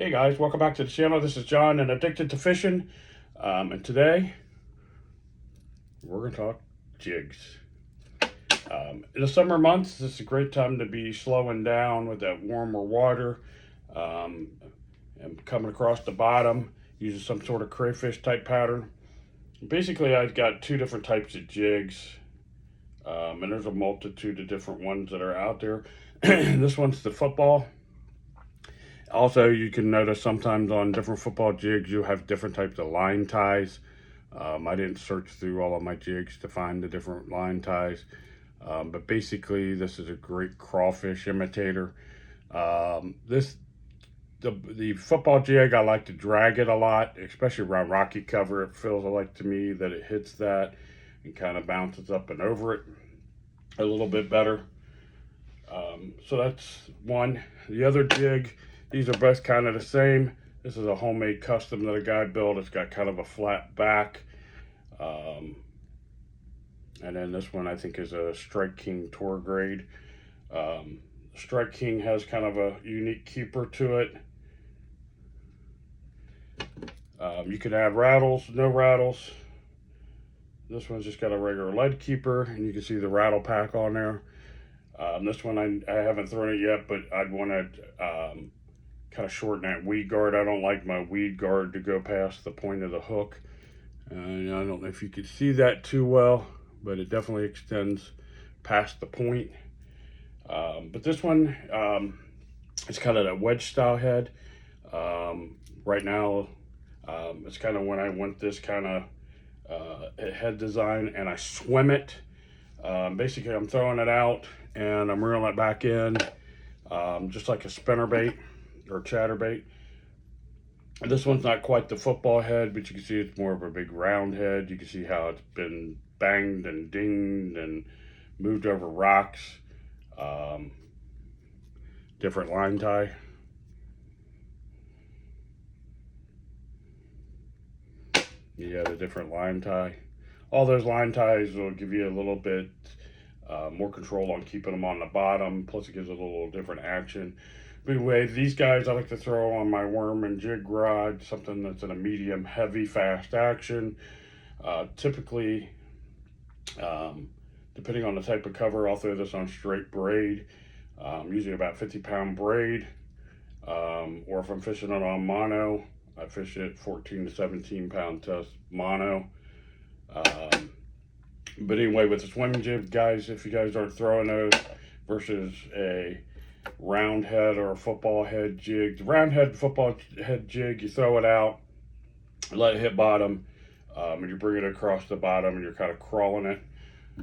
Hey guys, welcome back to the channel. This is John and Addicted to Fishing. And today we're going to talk jigs. In the summer months, this is a great time to be slowing down with that warmer water and coming across the bottom using some sort of crayfish type pattern. Basically, I've got two different types of jigs, and there's a multitude of different ones that are out there. This one's the football. Also, you can notice sometimes on different football jigs, you have different types of line ties. I didn't search through all of my jigs to find the different line ties. But basically, this is a great crawfish imitator. The football jig, I like to drag it a lot, especially around rocky cover. It feels like to me that it hits that and kind of bounces up and over it a little bit better. So that's one. The other jig, these are both kind of the same. This is a homemade custom that a guy built. It's got kind of a flat back. And then this one I think is a Strike King Tour grade. Strike King has kind of a unique keeper to it. You can add rattles, no rattles. This one's just got a regular lead keeper, and you can see the rattle pack on there. This one I haven't thrown it yet, but I'd want to kind of shorten that weed guard. I don't like my weed guard to go past the point of the hook. I don't know if you could see that too well, but it definitely extends past the point. But this one, it's kind of that wedge style head. Right now, it's kind of when I want this kind of head design, and I swim it. Basically, I'm throwing it out and I'm reeling it back in, just like a spinnerbait or chatterbait. This one's not quite the football head, but you can see it's more of a big round head. You can see how it's been banged and dinged and moved over rocks. Different line tie. Yeah, the different line tie. All those line ties will give you a little bit more control on keeping them on the bottom. Plus it gives it a little different action. But anyway, these guys I like to throw on my worm and jig rod, something that's in a medium, heavy, fast action. Typically, depending on the type of cover, I'll throw this on straight braid, usually about 50-pound braid. Or if I'm fishing it on mono, I fish it 14 to 17-pound test mono. But anyway, with the swimming jig, guys, if you guys aren't throwing those versus a round head or a football head jig, the round head football head jig, you throw it out, let it hit bottom, and you bring it across the bottom and you're kind of crawling it.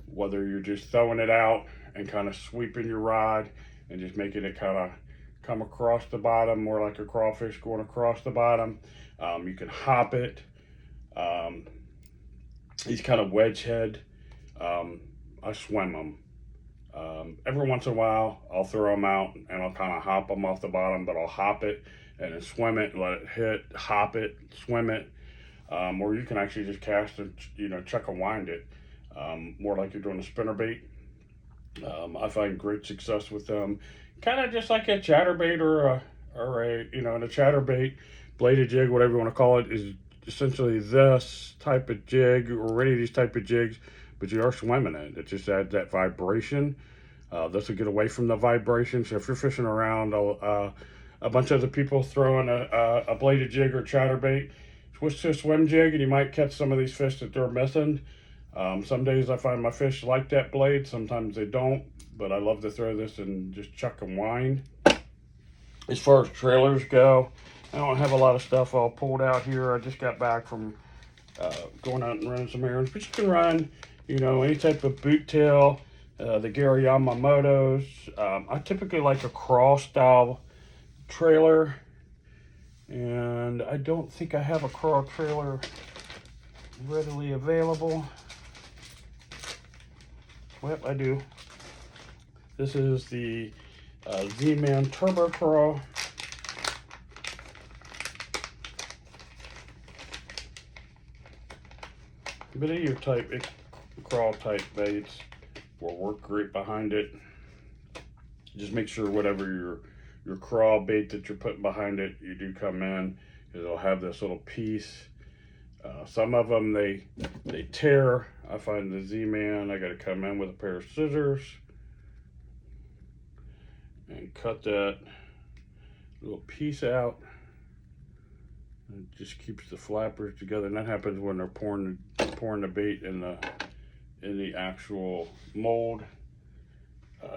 Whether you're just throwing it out and kind of sweeping your rod and just making it kind of come across the bottom, more like a crawfish going across the bottom. You can hop it. These kind of wedge head, I swim them. Every once in a while, I'll throw them out and I'll kind of hop them off the bottom, but I'll hop it and then swim it, let it hit, hop it, swim it. Or you can actually just cast and, chuck and wind it, more like you're doing a spinnerbait. I find great success with them. Kind of just like a chatterbait or a and a chatterbait, bladed jig, whatever you want to call it, is essentially this type of jig or any of these type of jigs, but you are swimming it. It just adds that vibration. This will get away from the vibration. So if you're fishing around a bunch of other people throwing a bladed jig or chatterbait, switch to a swim jig and you might catch some of these fish that they're missing. Some days I find my fish like that blade, sometimes they don't, but I love to throw this and just chuck and wind. As far as trailers go, I don't have a lot of stuff all pulled out here. I just got back from going out and running some errands, but you can run, any type of boot tail, the Gary Yamamoto's. I typically like a crawl style trailer, and I don't think I have a crawl trailer readily available. Well, I do. This is the Z-Man Turbo Crawl. But any of your type crawl type baits will work great behind it. Just make sure whatever you're your crawl bait that you're putting behind it, you do come in, because it'll have this little piece. Some of them, they tear. I find the Z-Man, I got to come in with a pair of scissors and cut that little piece out. It just keeps the flappers together, and that happens when they're pouring the bait in the actual mold.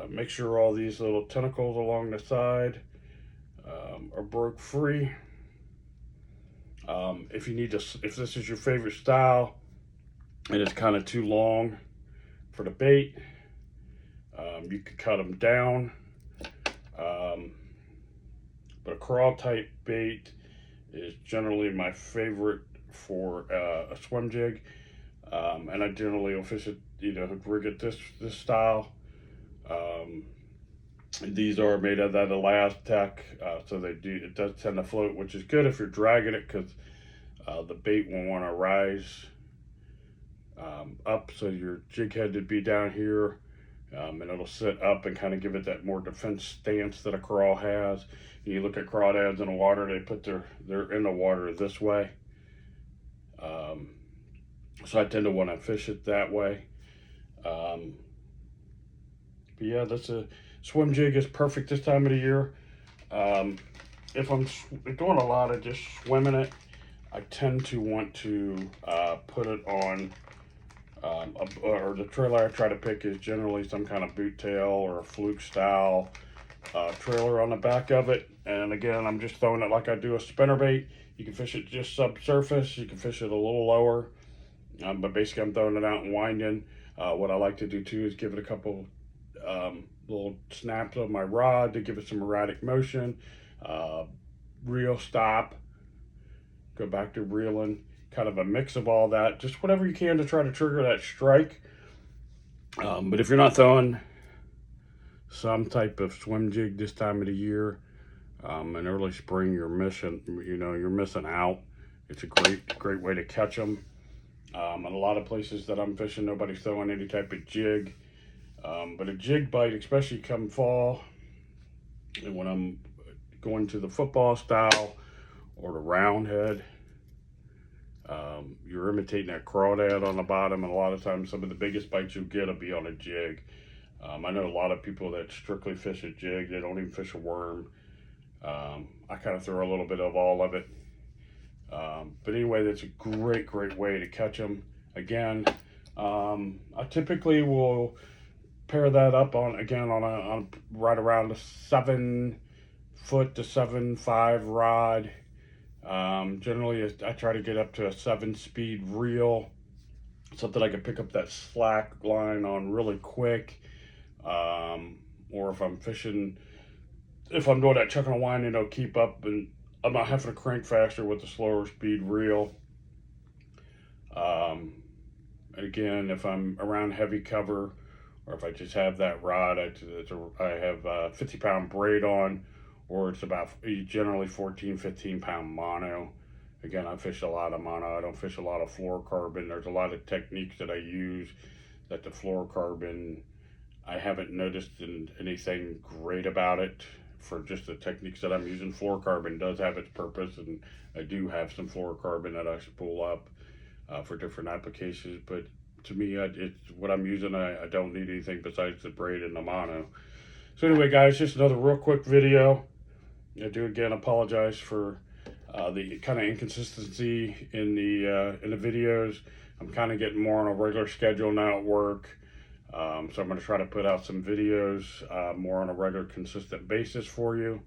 Make sure all these little tentacles along the side are broke free. If you need to, if this is your favorite style and it's kind of too long for the bait, you could cut them down. But a crawl type bait is generally my favorite for a swim jig, and I generally will fish it, rig it this style. These are made of that Elastec, so it does tend to float, which is good if you're dragging it, because the bait will want to rise up, so your jig head would be down here, and it'll sit up and kind of give it that more defense stance that a crawl has. And you look at crawdads in the water, they're in the water this way, so I tend to want to fish it that way. But yeah, that's a swim jig is perfect this time of the year. If I'm doing a lot of just swimming it, I tend to want to put it on, or the trailer I try to pick is generally some kind of boot tail or a fluke style trailer on the back of it. And again, I'm just throwing it like I do a spinnerbait. You can fish it just subsurface, you can fish it a little lower, but basically I'm throwing it out and winding. What I like to do too is give it a couple little snaps of my rod to give it some erratic motion, reel, stop, go back to reeling, kind of a mix of all that, just whatever you can to try to trigger that strike. But if you're not throwing some type of swim jig this time of the year, in early spring, you're missing out. It's a great way to catch them. In a lot of places that I'm fishing, nobody's throwing any type of jig. But a jig bite, especially come fall, and when I'm going to the football style or the round head, you're imitating that crawdad on the bottom, and a lot of times some of the biggest bites you'll get will be on a jig. I know a lot of people that strictly fish a jig, they don't even fish a worm. I kind of throw a little bit of all of it. But anyway, that's a great way to catch them. Again, I typically will pair that up on right around a 7 foot to 7.5 rod. Generally I try to get up to a 7-speed reel, something I can pick up that slack line on really quick. Or if I'm fishing, if I'm doing that chucking and winding, it'll keep up, and I'm not having to crank faster with the slower speed reel. And again, if I'm around heavy cover, or if I just have that rod, I have a 50-pound braid on, or it's about generally 14-15 pound mono. Again, I fish a lot of mono. I don't fish a lot of fluorocarbon. There's a lot of techniques that I use that the fluorocarbon, I haven't noticed anything great about it. For just the techniques that I'm using, fluorocarbon does have its purpose, and I do have some fluorocarbon that I spool up for different applications. But to me, it's what I'm using. I don't need anything besides the braid and the mono. So anyway, guys, just another real quick video. I do again apologize for the kind of inconsistency in the videos. I'm kind of getting more on a regular schedule now at work. So I'm going to try to put out some videos more on a regular, consistent basis for you.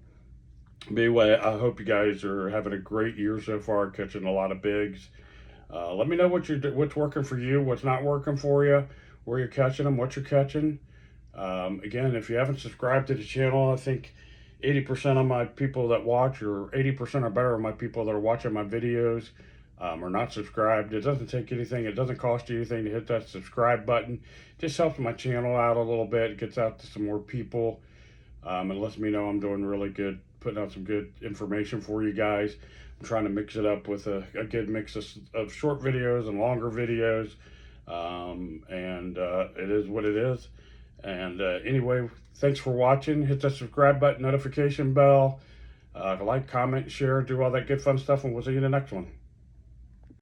But anyway, I hope you guys are having a great year so far, catching a lot of bigs. Let me know what's working for you, what's not working for you, where you're catching them, what you're catching. Again, if you haven't subscribed to the channel, I think 80% of my people that watch, or 80% or better of my people that are watching my videos, are not subscribed. It doesn't take anything. It doesn't cost you anything to hit that subscribe button. It just helps my channel out a little bit. It gets out to some more people, and lets me know I'm doing really good, putting out some good information for you guys. I'm trying to mix it up with a good mix of short videos and longer videos, and it is what it is. And anyway, thanks for watching. Hit that subscribe button, notification bell, like, comment, share, do all that good fun stuff, and we'll see you in the next one.